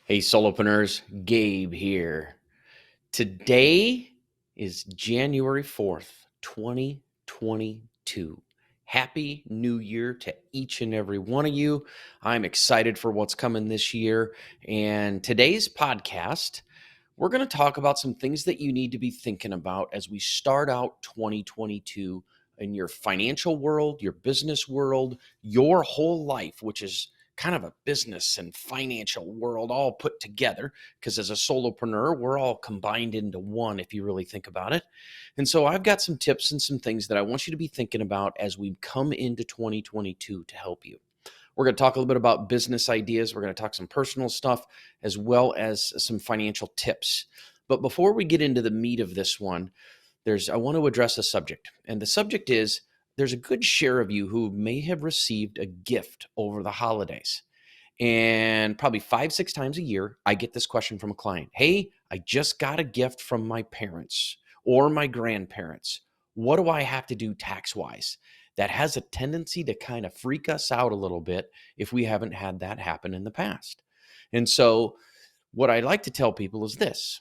Hey, solopreneurs, Gabe here. Today is January 4th, 2022. Happy New Year to each and every one of you. I'm excited for what's coming this year. And today's podcast, we're going to talk about some things that you need to be thinking about as we start out 2022 in your financial world, your business world, your whole life, which is kind of a business and financial world all put together. Because as a solopreneur, we're all combined into one if you really think about it. And so I've got some tips and some things that I want you to be thinking about as we come into 2022 to help you. We're going to talk a little bit about business ideas. We're going to talk some personal stuff as well as some financial tips. But before we get into the meat of this one, I want to address a subject. And the subject is there's a good share of you who may have received a gift over the holidays. And probably 5, 6 times a year, I get this question from a client. Hey, I just got a gift from my parents or my grandparents. What do I have to do tax-wise? That has a tendency to kind of freak us out a little bit if we haven't had that happen in the past. And so what I like to tell people is this.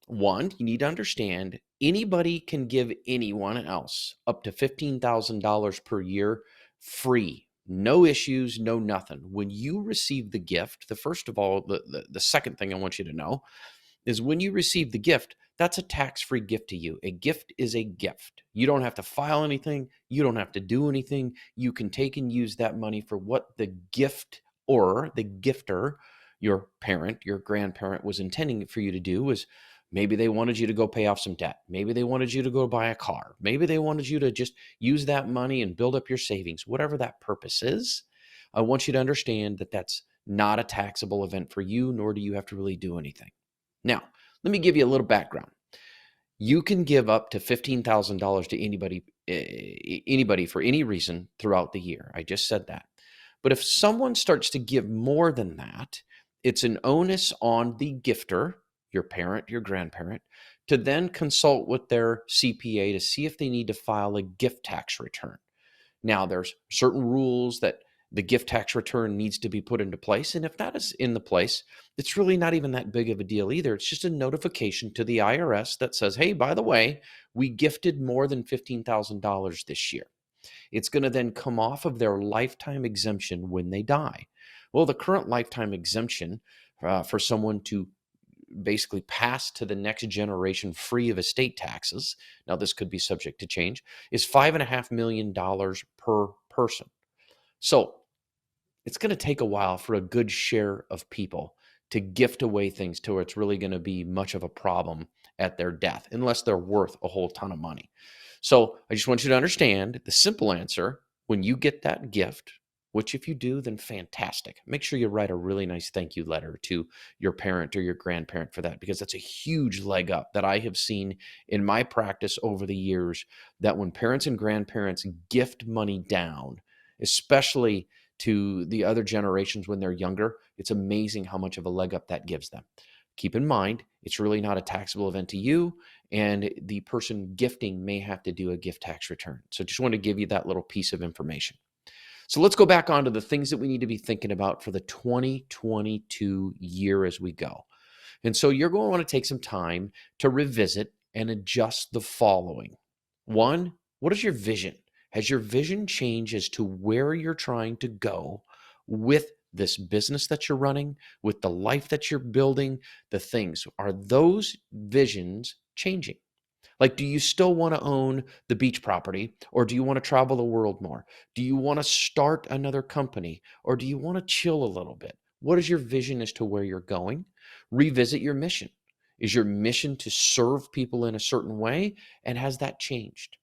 One, you need to understand anybody can give anyone else up to $15,000 per year free. No issues, no nothing. When you receive the gift, the second thing I want you to know is when you receive the gift, that's a tax-free gift to you. A gift is a gift. You don't have to file anything. You don't have to do anything. You can take and use that money for what the gift or the gifter, your parent, your grandparent was intending for you to do was maybe they wanted you to go pay off some debt. Maybe they wanted you to go buy a car. Maybe they wanted you to just use that money and build up your savings, whatever that purpose is. I want you to understand that that's not a taxable event for you, nor do you have to really do anything. Now, let me give you a little background. You can give up to $15,000 to anybody for any reason throughout the year. I just said that. But if someone starts to give more than that, it's an onus on the gifter, your parent, your grandparent, to then consult with their CPA to see if they need to file a gift tax return. Now, there's certain rules that the gift tax return needs to be put into place. And if that is in the place, it's really not even that big of a deal either. It's just a notification to the IRS that says, hey, by the way, we gifted more than $15,000 this year. It's going to then come off of their lifetime exemption when they die. Well, the current lifetime exemption for someone to basically pass to the next generation free of estate taxes, now this could be subject to change, is $5.5 million per person. So it's going to take a while for a good share of people to gift away things to where it's really going to be much of a problem at their death, unless they're worth a whole ton of money. So I just want you to understand the simple answer when you get that gift, which if you do, then fantastic. Make sure you write a really nice thank you letter to your parent or your grandparent for that, because that's a huge leg up that I have seen in my practice over the years, that when parents and grandparents gift money down, especially to the other generations when they're younger, it's amazing how much of a leg up that gives them. Keep in mind, it's really not a taxable event to you, and the person gifting may have to do a gift tax return. So just want to give you that little piece of information. So let's go back on to the things that we need to be thinking about for the 2022 year as we go. And so you're going to want to take some time to revisit and adjust the following. One, what is your vision? Has your vision changed as to where you're trying to go with this business that you're running, with the life that you're building, the things? Are those visions changing? Like, do you still want to own the beach property, or do you want to travel the world more? Do you want to start another company, or do you want to chill a little bit? What is your vision as to where you're going? Revisit your mission. Is your mission to serve people in a certain way? And has that changed?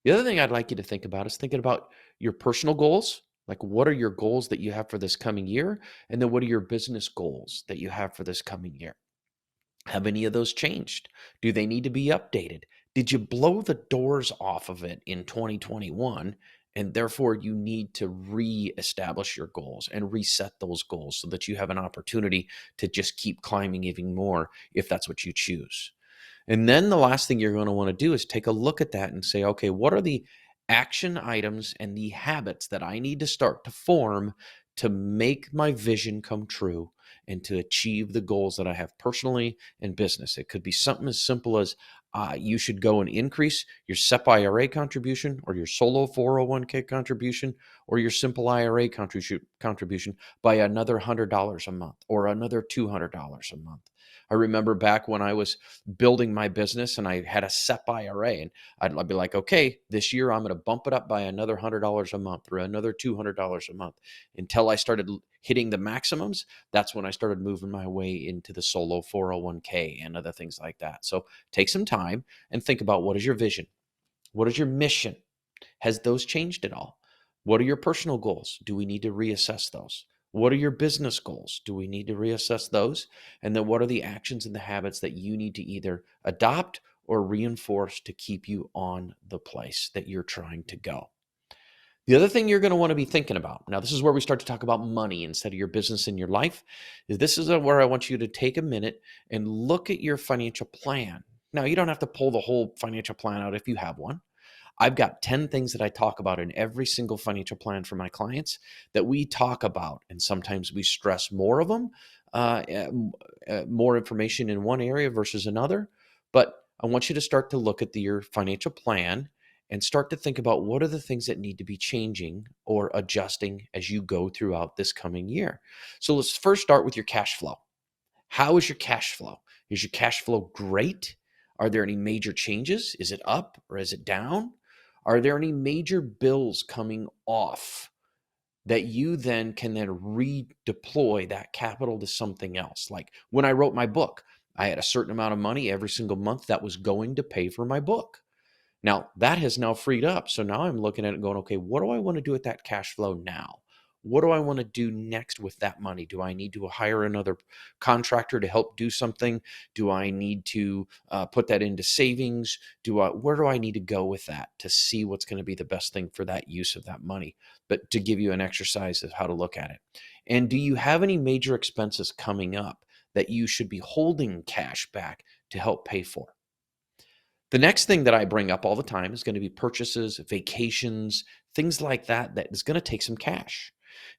The other thing I'd like you to think about is thinking about your personal goals. Like, what are your goals that you have for this coming year? And then what are your business goals that you have for this coming year? Have any of those changed? Do they need to be updated? Did you blow the doors off of it in 2021? And therefore, you need to reestablish your goals and reset those goals so that you have an opportunity to just keep climbing even more if that's what you choose. And then the last thing you're going to want to do is take a look at that and say, okay, what are the action items and the habits that I need to start to form to make my vision come true and to achieve the goals that I have personally and business. It could be something as simple as you should go and increase your SEP IRA contribution or your solo 401k contribution or your simple IRA contribution by another $100 a month or another $200 a month. I remember back when I was building my business and I had a SEP IRA, and I'd be like, okay, this year I'm going to bump it up by another $100 a month or another $200 a month until I started hitting the maximums. That's when I started moving my way into the solo 401k and other things like that. So take some time and think about, what is your vision? What is your mission? Has those changed at all? What are your personal goals? Do we need to reassess those? What are your business goals? Do we need to reassess those? And then what are the actions and the habits that you need to either adopt or reinforce to keep you on the place that you're trying to go? The other thing you're going to want to be thinking about, now this is where we start to talk about money instead of your business and your life, is this is where I want you to take a minute and look at your financial plan. Now, you don't have to pull the whole financial plan out if you have one. I've got 10 things that I talk about in every single financial plan for my clients that we talk about. And sometimes we stress more of them, more information in one area versus another. But I want you to start to look at your financial plan and start to think about, what are the things that need to be changing or adjusting as you go throughout this coming year. So let's first start with your cash flow. How is your cash flow? Is your cash flow great? Are there any major changes? Is it up or is it down? Are there any major bills coming off that you then can then redeploy that capital to something else? Like when I wrote my book, I had a certain amount of money every single month that was going to pay for my book. Now, that has now freed up. So now I'm looking at it going, okay, what do I want to do with that cash flow now? What do I want to do next with that money? Do I need to hire another contractor to help do something? Do I need to put that into savings? Where do I need to go with that to see what's going to be the best thing for that use of that money? But to give you an exercise of how to look at it. And do you have any major expenses coming up that you should be holding cash back to help pay for? The next thing that I bring up all the time is going to be purchases, vacations, things like that, that is going to take some cash.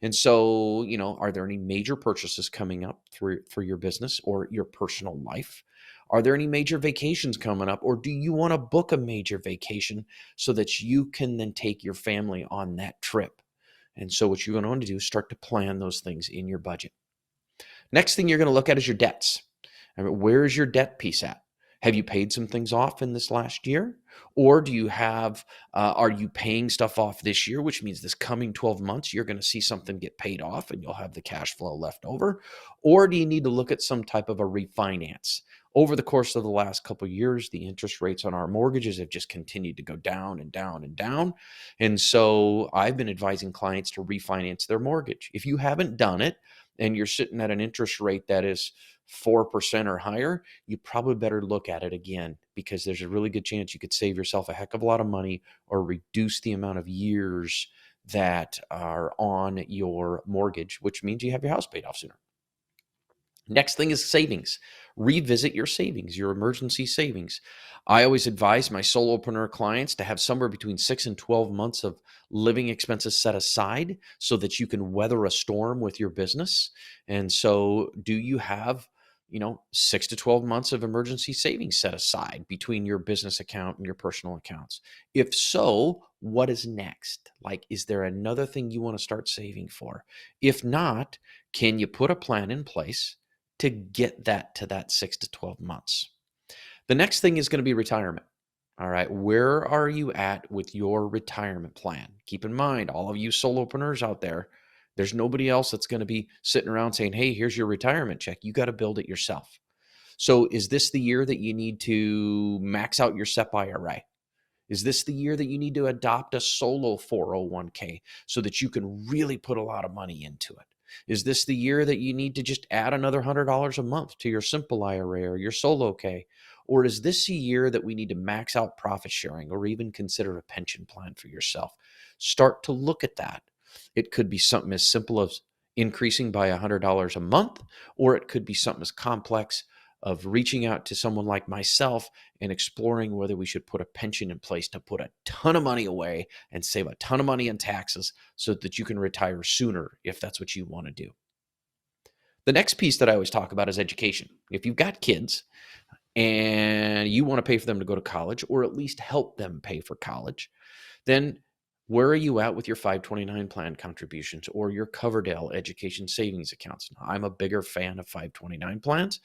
And so, are there any major purchases coming up for your business or your personal life? Are there any major vacations coming up, or do you want to book a major vacation so that you can then take your family on that trip? And so what you're going to want to do is start to plan those things in your budget. Next thing you're going to look at is your debts. I mean, where is your debt piece at? Have you paid some things off in this last year? Or do you have, are you paying stuff off this year, which means this coming 12 months, you're going to see something get paid off and you'll have the cash flow left over? Or do you need to look at some type of a refinance? Over the course of the last couple of years, the interest rates on our mortgages have just continued to go down and down and down. And so I've been advising clients to refinance their mortgage. If you haven't done it and you're sitting at an interest rate that is 4% or higher, you probably better look at it again, because there's a really good chance you could save yourself a heck of a lot of money or reduce the amount of years that are on your mortgage, which means you have your house paid off sooner. Next thing is savings. Revisit your savings, your emergency savings. I always advise my solopreneur clients to have somewhere between 6 and 12 months of living expenses set aside so that you can weather a storm with your business. And so, do you have 6 to 12 months of emergency savings set aside between your business account and your personal accounts? If so, what is next? Like, is there another thing you want to start saving for? If not, can you put a plan in place to get that to that 6 to 12 months? The next thing is going to be retirement. All right, where are you at with your retirement plan? Keep in mind, all of you solopreneurs out there, there's nobody else that's going to be sitting around saying, hey, here's your retirement check. You got to build it yourself. So is this the year that you need to max out your SEP IRA? Is this the year that you need to adopt a solo 401k so that you can really put a lot of money into it? Is this the year that you need to just add another $100 a month to your simple IRA or your solo K? Or is this a year that we need to max out profit sharing or even consider a pension plan for yourself? Start to look at that. It could be something as simple as increasing by $100 a month, or it could be something as complex of reaching out to someone like myself and exploring whether we should put a pension in place to put a ton of money away and save a ton of money in taxes so that you can retire sooner if that's what you want to do. The next piece that I always talk about is education. If you've got kids and you want to pay for them to go to college, or at least help them pay for college, then where are you at with your 529 plan contributions or your Coverdell education savings accounts? Now, I'm a bigger fan of 529 plans,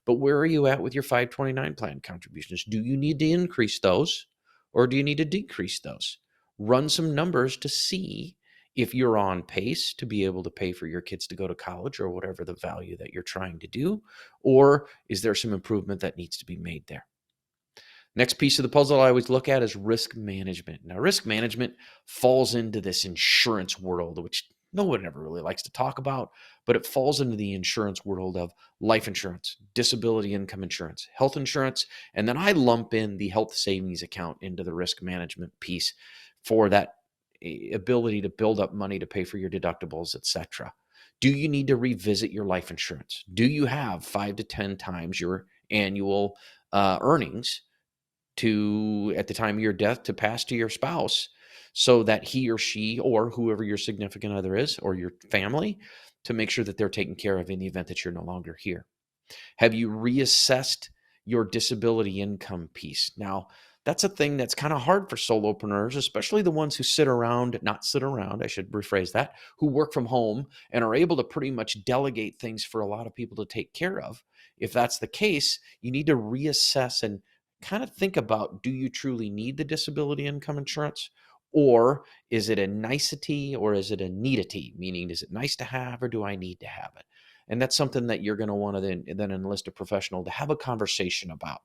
but where are you at with your 529 plan contributions? Do you need to increase those or do you need to decrease those? Run some numbers to see if you're on pace to be able to pay for your kids to go to college or whatever the value that you're trying to do, or is there some improvement that needs to be made there? Next piece of the puzzle I always look at is risk management. Now, risk management falls into this insurance world, which no one ever really likes to talk about, but it falls into the insurance world of life insurance, disability income insurance, health insurance, and then I lump in the health savings account into the risk management piece for that ability to build up money to pay for your deductibles, etc. Do you need to revisit your life insurance? Do you have 5 to 10 times your annual earnings to at the time of your death to pass to your spouse so that he or she or whoever your significant other is or your family to make sure that they're taken care of in the event that you're no longer here? Have you reassessed your disability income piece? Now, that's a thing that's kind of hard for solopreneurs, especially the ones who not sit around, I should rephrase that, who work from home and are able to pretty much delegate things for a lot of people to take care of. If that's the case, you need to reassess and kind of think about, do you truly need the disability income insurance? Or is it a nicety or is it a needity? Meaning, is it nice to have or do I need to have it? And that's something that you're going to want to then enlist a professional to have a conversation about.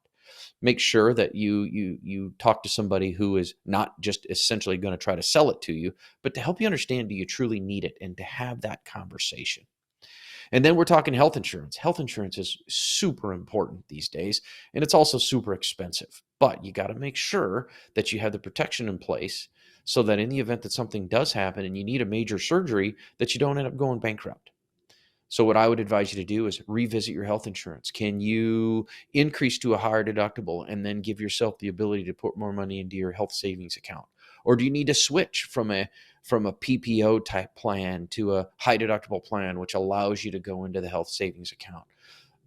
Make sure that you talk to somebody who is not just essentially going to try to sell it to you, but to help you understand, do you truly need it, and to have that conversation. And then we're talking health insurance. Health insurance is super important these days, and it's also super expensive. But you got to make sure that you have the protection in place so that in the event that something does happen and you need a major surgery, that you don't end up going bankrupt. So what I would advise you to do is revisit your health insurance. Can you increase to a higher deductible and then give yourself the ability to put more money into your health savings account? Or do you need to switch from a PPO type plan to a high deductible plan, which allows you to go into the health savings account?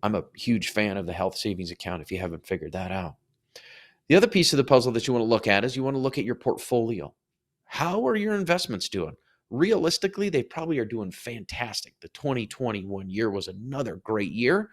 I'm a huge fan of the health savings account if you haven't figured that out. The other piece of the puzzle that you want to look at is you want to look at your portfolio. How are your investments doing? Realistically, they probably are doing fantastic. The 2021 year was another great year,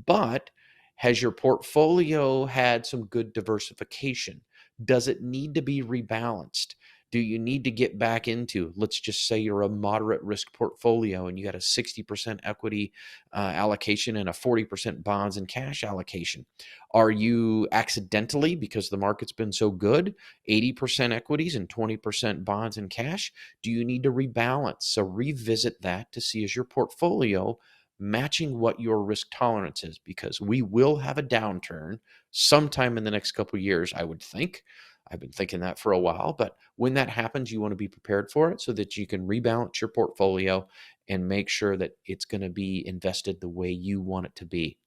but has your portfolio had some good diversification? Does it need to be rebalanced? Do you need to get back into, let's just say you're a moderate risk portfolio and you got a 60% equity allocation and a 40% bonds and cash allocation? Are you accidentally, because the market's been so good, 80% equities and 20% bonds and cash? Do you need to rebalance? So revisit that to see, is your portfolio matching what your risk tolerance is? Because we will have a downturn sometime in the next couple of years, I would think. I've been thinking that for a while, but when that happens, you want to be prepared for it so that you can rebalance your portfolio and make sure that it's going to be invested the way you want it to be,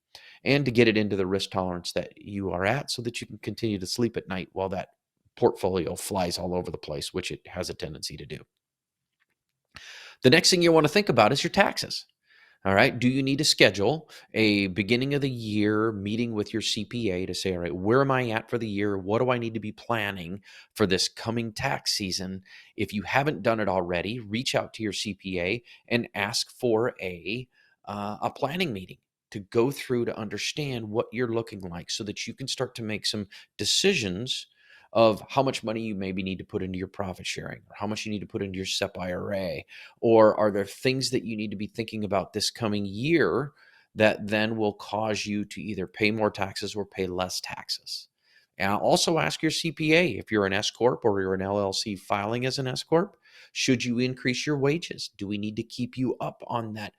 and to get it into the risk tolerance that you are at so that you can continue to sleep at night while that portfolio flies all over the place, which it has a tendency to do. The next thing you want to think about is your taxes. All right. Do you need to schedule a beginning of the year meeting with your CPA to say, all right, where am I at for the year? What do I need to be planning for this coming tax season? If you haven't done it already, reach out to your CPA and ask for a planning meeting to go through to understand what you're looking like so that you can start to make some decisions of how much money you maybe need to put into your profit sharing, or how much you need to put into your SEP IRA, or are there things that you need to be thinking about this coming year that then will cause you to either pay more taxes or pay less taxes? And also ask your CPA, if you're an S Corp or you're an LLC filing as an S Corp, should you increase your wages? Do we need to keep you up on that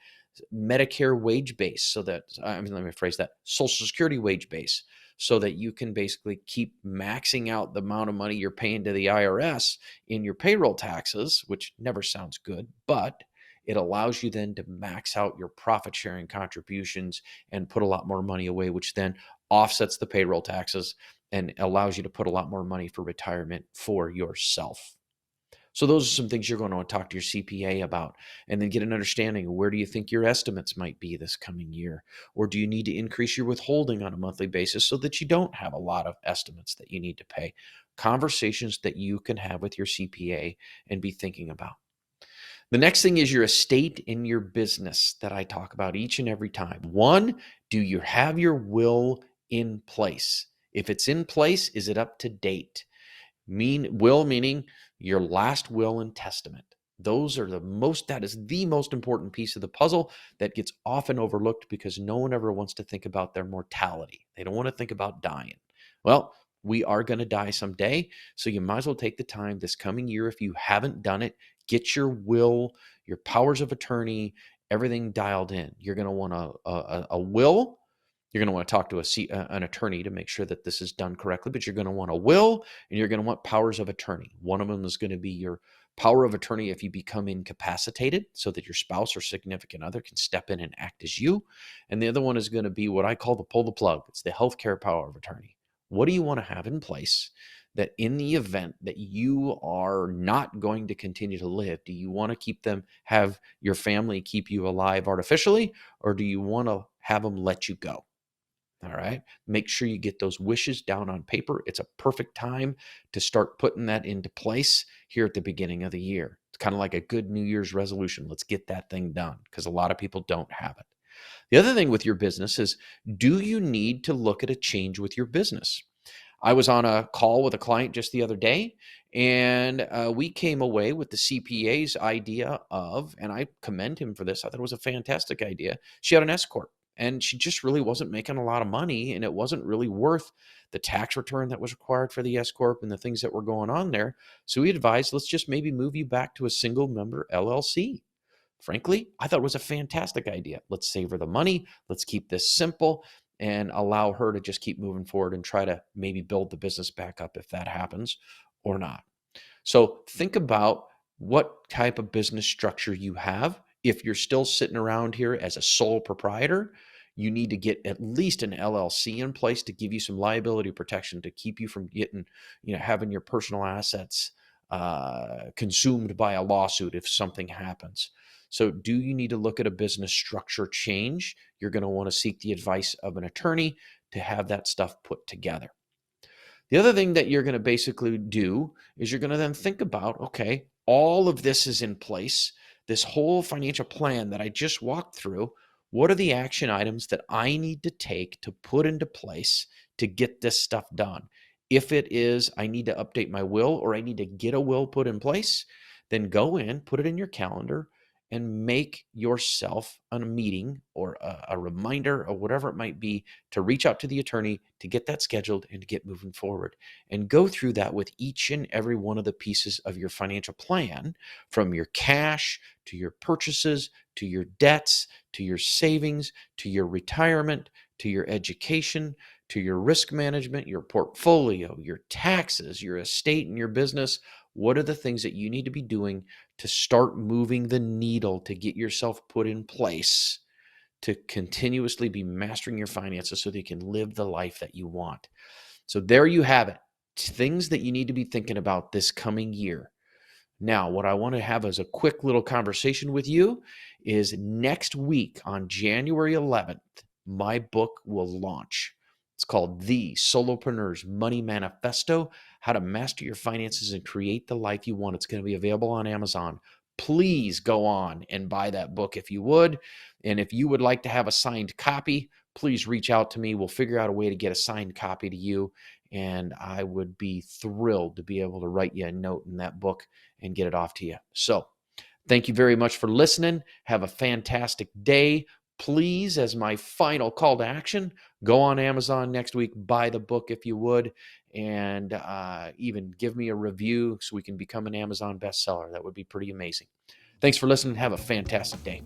Medicare wage base so that, let me phrase that, Social Security wage base, so that you can basically keep maxing out the amount of money you're paying to the IRS in your payroll taxes, which never sounds good, but It allows you then to max out your profit sharing contributions and put a lot more money away, which then offsets the payroll taxes and allows you to put a lot more money for retirement for yourself. So those are some things you're going to want to talk to your CPA about, and then get an understanding of where do you think your estimates might be this coming year? Or do you need to increase your withholding on a monthly basis so that you don't have a lot of estimates that you need to pay? Conversations that you can have with your CPA and be thinking about. The next thing is your estate in your business that I talk about each and every time. One, do you have your will in place? If it's in place, is it up to date? Will meaning your last will and testament. That is the most important piece of the puzzle that gets often overlooked because no one ever wants to think about their mortality. They don't want to think about dying. Well, we are going to die someday, so you might as well take the time this coming year, if you haven't done it, get your will, your powers of attorney, everything dialed in. You're going to want a will. You're going to want to talk to an attorney to make sure that this is done correctly, but you're going to want a will and you're going to want powers of attorney. One of them is going to be your power of attorney if you become incapacitated so that your spouse or significant other can step in and act as you. And the other one is going to be what I call the pull the plug. It's the healthcare power of attorney. What do you want to have in place that in the event that you are not going to continue to live, do you want to have your family keep you alive artificially, or do you want to have them let you go? All right. Make sure you get those wishes down on paper. It's a perfect time to start putting that into place here at the beginning of the year. It's kind of like a good New Year's resolution. Let's get that thing done because a lot of people don't have it. The other thing with your business is, do you need to look at a change with your business? I was on a call with a client just the other day, and we came away with the CPA's idea of, and I commend him for this. I thought it was a fantastic idea. She had an S corp, and she just really wasn't making a lot of money, and it wasn't really worth the tax return that was required for the S corp and the things that were going on there. So we advised, let's just maybe move you back to a single member LLC. Frankly, I thought it was a fantastic idea. Let's save her the money. Let's keep this simple and allow her to just keep moving forward and try to maybe build the business back up if that happens or not. So think about what type of business structure you have. If you're still sitting around here as a sole proprietor, you need to get at least an LLC in place to give you some liability protection to keep you from having your personal assets consumed by a lawsuit if something happens. So do you need to look at a business structure change? You're going to want to seek the advice of an attorney to have that stuff put together. The other thing that you're going to basically do is you're going to then think about, okay, all of this is in place. This whole financial plan that I just walked through, what are the action items that I need to take to put into place to get this stuff done? If it is, I need to update my will or I need to get a will put in place, then go in, put it in your calendar, and make yourself a meeting or a reminder or whatever it might be to reach out to the attorney to get that scheduled and to get moving forward. And go through that with each and every one of the pieces of your financial plan, from your cash to your purchases, to your debts, to your savings, to your retirement, to your education, to your risk management, your portfolio, your taxes, your estate, and your business. What are the things that you need to be doing to start moving the needle to get yourself put in place to continuously be mastering your finances so that you can live the life that you want? So there you have it. Things that you need to be thinking about this coming year. Now, what I want to have as a quick little conversation with you is next week on January 11th, my book will launch. It's called The Solopreneurs Money Manifesto: How to Master Your Finances and Create the Life You Want. It's going to be available on Amazon. Please go on and buy that book if you would. And if you would like to have a signed copy, please reach out to me. We'll figure out a way to get a signed copy to you. And I would be thrilled to be able to write you a note in that book and get it off to you. So thank you very much for listening. Have a fantastic day. Please, as my final call to action, go on Amazon next week, buy the book if you would, and even give me a review so we can become an Amazon bestseller. That would be pretty amazing. Thanks for listening. Have a fantastic day.